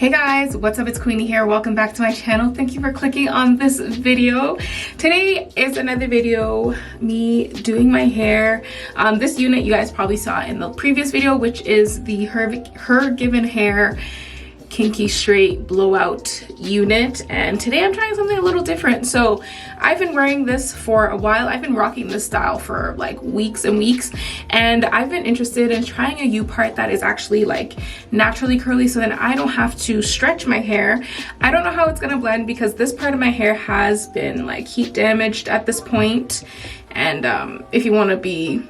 Hey guys, what's up? It's Queenie here. Welcome back to my channel. Thank you for clicking on this video. Today is another video, me doing my hair. This unit you guys probably saw in the previous video, which is the Her Given Hair Kinky Straight Blowout unit. And today I'm trying something a little different. So I've been wearing this for a while. I've been rocking this style for like weeks and weeks, and I've been interested in trying a U-part that is actually like naturally curly, so then I don't have to stretch my hair. I don't know how it's gonna blend because this part of my hair has been like heat damaged at this point. And if you want to be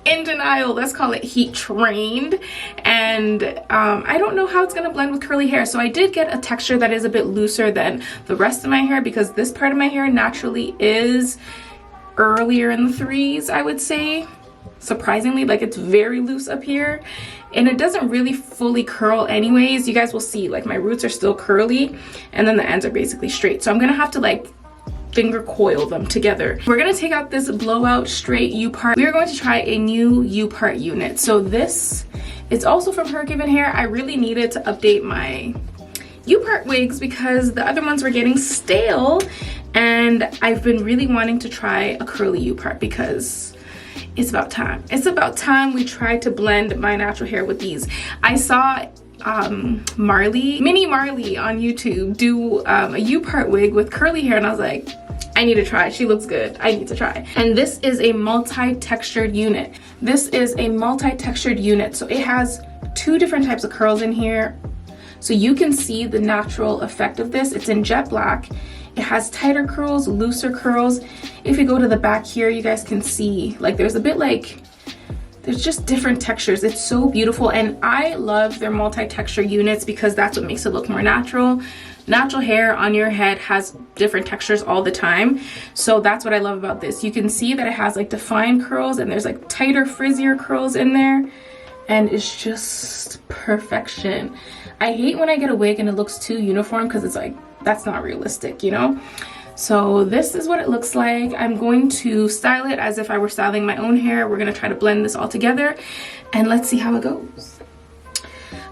in denial, let's call it heat trained. And I don't know how it's gonna blend with curly hair. So I did get a texture that is a bit looser than the rest of my hair, because this part of my hair naturally is earlier in the threes, I would say. Surprisingly, like it's very loose up here, and it doesn't really fully curl anyways. You guys will see like my roots are still curly and then the ends are basically straight. So I'm gonna have to like finger coil them together. We're gonna take out this blowout straight U-part. We are going to try a new U-part unit. So this is also from Her Given Hair. I really needed to update my U-part wigs because the other ones were getting stale, and I've been really wanting to try a curly U-part because it's about time. It's about time we try to blend my natural hair with these. I saw Mini Marley on YouTube do a U-part wig with curly hair, and I was like, I need to try. She looks good. I need to try. And this is a multi-textured unit. This is a multi-textured unit. So it has two different types of curls in here. So you can see the natural effect of this. It's in jet black. It has tighter curls, looser curls. If you go to the back here, you guys can see like there's a bit like, there's just different textures. It's so beautiful, and I love their multi-texture units because that's what makes it look more natural. Natural hair on your head has different textures all the time, so that's what I love about this. You can see that it has like defined curls, and there's like tighter, frizzier curls in there, and it's just perfection. I hate when I get a wig and it looks too uniform because it's like, that's not realistic, you know? So this is what it looks like. I'm going to style it as if I were styling my own hair. We're gonna try to blend this all together and let's see how it goes.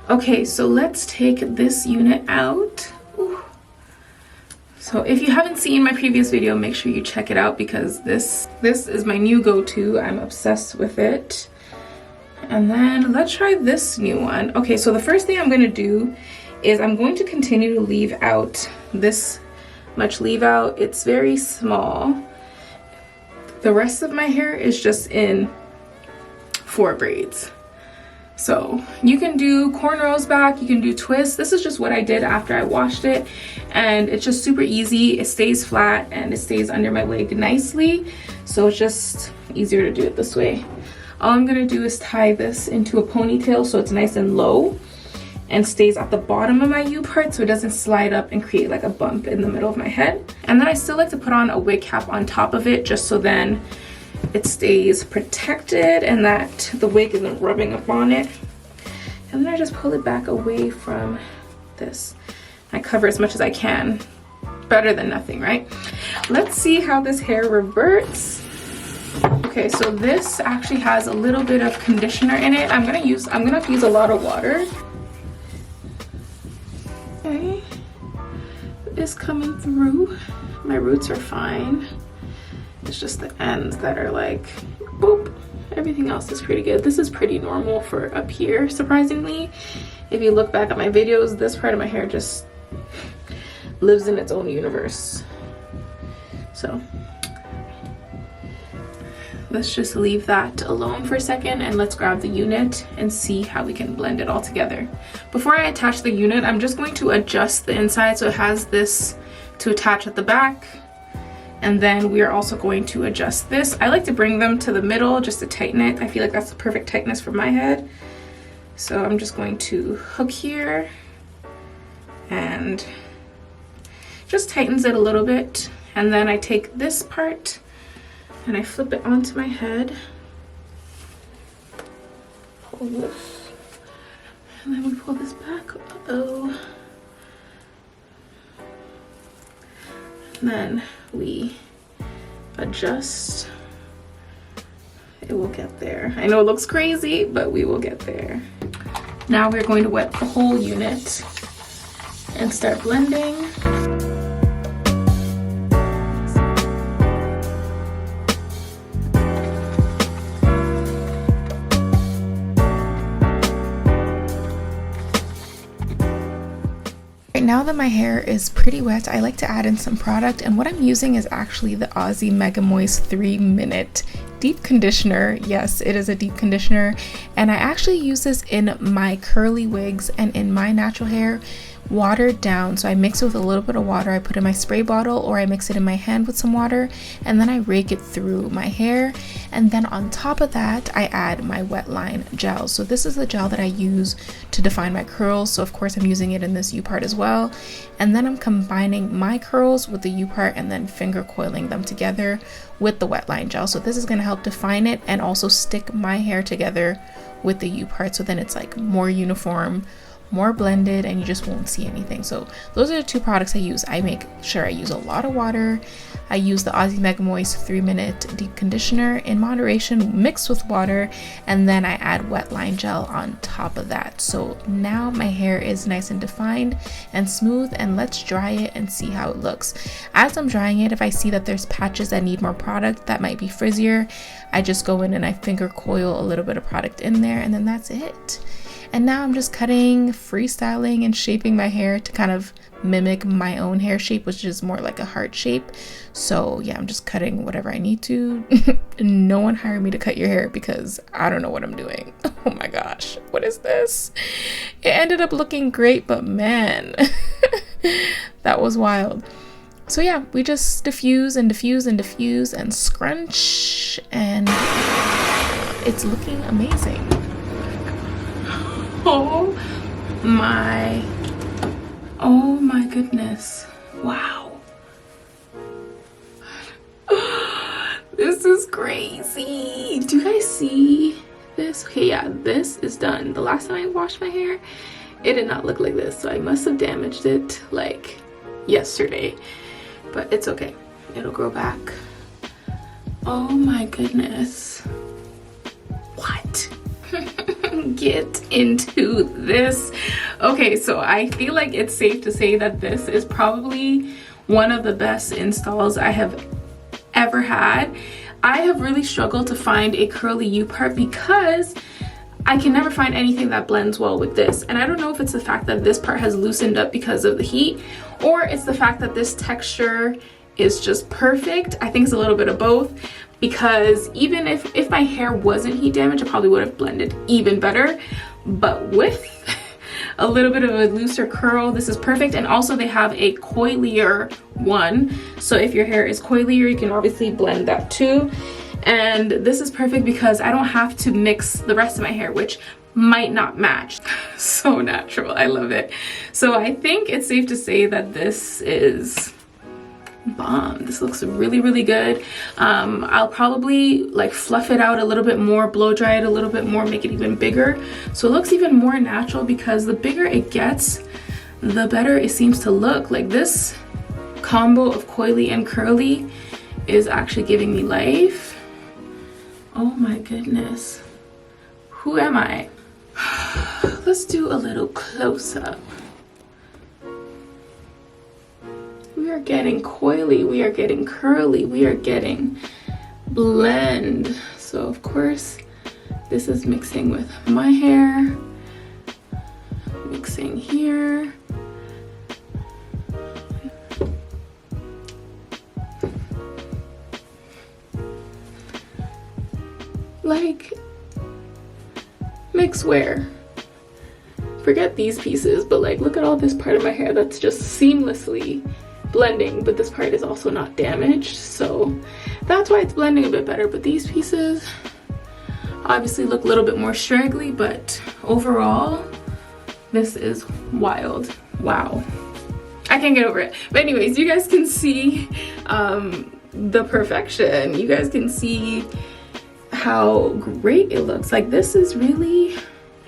Okay, so let's take this unit out. Ooh. So if you haven't seen my previous video, make sure you check it out because this is my new go-to. I'm obsessed with it. And then let's try this new one. Okay, so the first thing I'm gonna do is I'm going to continue to leave out this much leave out. It's very small. The rest of my hair is just in 4 braids. So you can do cornrows back, you can do twists. This is just what I did after I washed it, and it's just super easy. It stays flat and it stays under my wig nicely, so it's just easier to do it this way. All I'm gonna do is tie this into a ponytail so it's nice and low and stays at the bottom of my U-part so it doesn't slide up and create like a bump in the middle of my head. And then I still like to put on a wig cap on top of it just so then it stays protected and that the wig isn't rubbing up on it. And then I just pull it back away from this. I cover as much as I can. Better than nothing, right? Let's see how this hair reverts. Okay, so this actually has a little bit of conditioner in it. I'm gonna have to use a lot of water. Okay, it's coming through. My roots are fine. It's just the ends that are like, boop. Everything else is pretty good. This is pretty normal for up here, surprisingly. If you look back at my videos, this part of my hair just lives in its own universe. So let's just leave that alone for a second and let's grab the unit and see how we can blend it all together. Before I attach the unit, I'm just going to adjust the inside so it has this to attach at the back. And then we are also going to adjust this. I like to bring them to the middle just to tighten it. I feel like that's the perfect tightness for my head. So I'm just going to hook here and just tightens it a little bit. And then I take this part and I flip it onto my head. Pull this. And then we pull this back. Uh-oh. And then we adjust. It will get there. I know it looks crazy, but we will get there. Now we're going to wet the whole unit and start blending. Now that my hair is pretty wet, I like to add in some product, and what I'm using is actually the Aussie Mega Moist 3-minute deep conditioner. Yes, it is a deep conditioner, and I actually use this in my curly wigs and in my natural hair watered down. So I mix it with a little bit of water, I put in my spray bottle, or I mix it in my hand with some water, and then I rake it through my hair. And then on top of that, I add my wet line gel. So this is the gel that I use to define my curls, so of course I'm using it in this U part as well. And then I'm combining my curls with the U part and then finger coiling them together with the wet line gel. So this is going to help define it and also stick my hair together with the U part, so then it's like more uniform, more blended, and you just won't see anything. So those are the two products I use. I make sure I use a lot of water. I use the Aussie Mega Moist 3-minute deep conditioner in moderation mixed with water, and then I add wet line gel on top of that. So now my hair is nice and defined and smooth, and let's dry it and see how it looks. As I'm drying it, if I see that there's patches that need more product that might be frizzier, I just go in and I finger coil a little bit of product in there, and then that's it. And now I'm just cutting, freestyling, and shaping my hair to kind of mimic my own hair shape, which is more like a heart shape. So yeah, I'm just cutting whatever I need to. No one hired me to cut your hair because I don't know what I'm doing. Oh my gosh, what is this? It ended up looking great, but man, that was wild. So yeah, we just diffuse and diffuse and diffuse and scrunch, and it's looking amazing. Oh my goodness. Wow. This is crazy. Do you guys see this? Okay, yeah, this is done. The last time I washed my hair, it did not look like this, so I must have damaged it like yesterday, but it's okay. It'll grow back. Oh my goodness. What? Get into this. Okay, so I feel like it's safe to say that this is probably one of the best installs I have ever had. I have really struggled to find a curly U part because I can never find anything that blends well with this. And I don't know if it's the fact that this part has loosened up because of the heat, or it's the fact that this texture is just perfect. I think it's a little bit of both, because even if my hair wasn't heat damaged, I probably would have blended even better. But with a little bit of a looser curl, this is perfect. And also they have a coilier one, so if your hair is coilier, you can obviously blend that too. And this is perfect because I don't have to mix the rest of my hair, which might not match. So natural, I love it. So I think it's safe to say that this is bomb. This looks really, really good. I'll probably like fluff it out a little bit more, blow dry it a little bit more, make it even bigger, so it looks even more natural, because the bigger it gets, the better it seems to look. Like this combo of coily and curly is actually giving me life. Oh my goodness. Who am I? Let's do a little close-up. We are getting coily, we are getting curly, we are getting blend. So of course, this is mixing with my hair, mixing here. Like, mix where? Forget these pieces, but like, look at all this part of my hair that's just seamlessly blending, but this part is also not damaged, so that's why it's blending a bit better. But these pieces obviously look a little bit more straggly, but overall this is wild. Wow, I can't get over it. But anyways, you guys can see the perfection. You guys can see how great it looks. Like, this is really,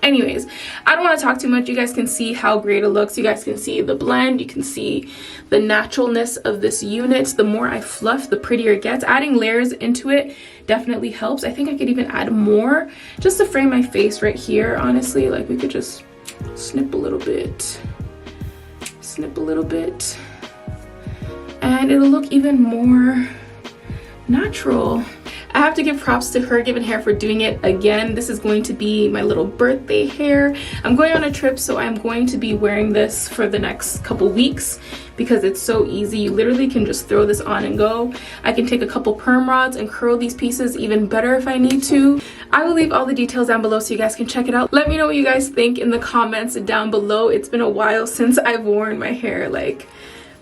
anyways, I don't want to talk too much. You guys can see how great it looks. You guys can see the blend. You can see the naturalness of this unit. The more I fluff, the prettier it gets. Adding layers into it definitely helps. I think I could even add more just to frame my face right here, honestly. Like, we could just snip a little bit, snip a little bit, and it'll look even more natural. I have to give props to Her Given Hair for doing it again. This is going to be my little birthday hair. I'm going on a trip, so I'm going to be wearing this for the next couple weeks because it's so easy. You literally can just throw this on and go. I can take a couple perm rods and curl these pieces even better if I need to. I will leave all the details down below so you guys can check it out. Let me know what you guys think in the comments down below. It's been a while since I've worn my hair like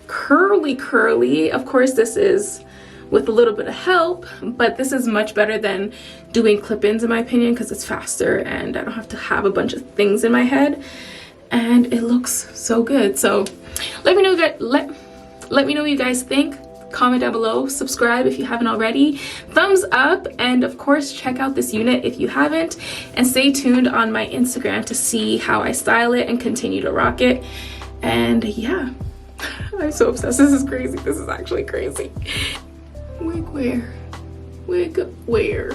curly. Of course, this is with a little bit of help, but this is much better than doing clip-ins in my opinion because it's faster and I don't have to have a bunch of things in my head, and it looks so good. So let me know let me know what you guys think. Comment down below, subscribe if you haven't already, thumbs up, and of course check out this unit if you haven't, and stay tuned on my Instagram to see how I style it and continue to rock it. And yeah, I'm so obsessed. This is crazy. This is actually crazy. Wig wear, wig wear.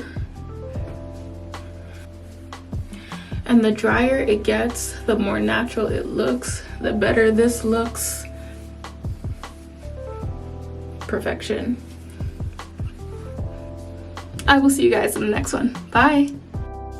And the drier it gets, the more natural it looks, the better this looks. Perfection. I will see you guys in the next one. Bye.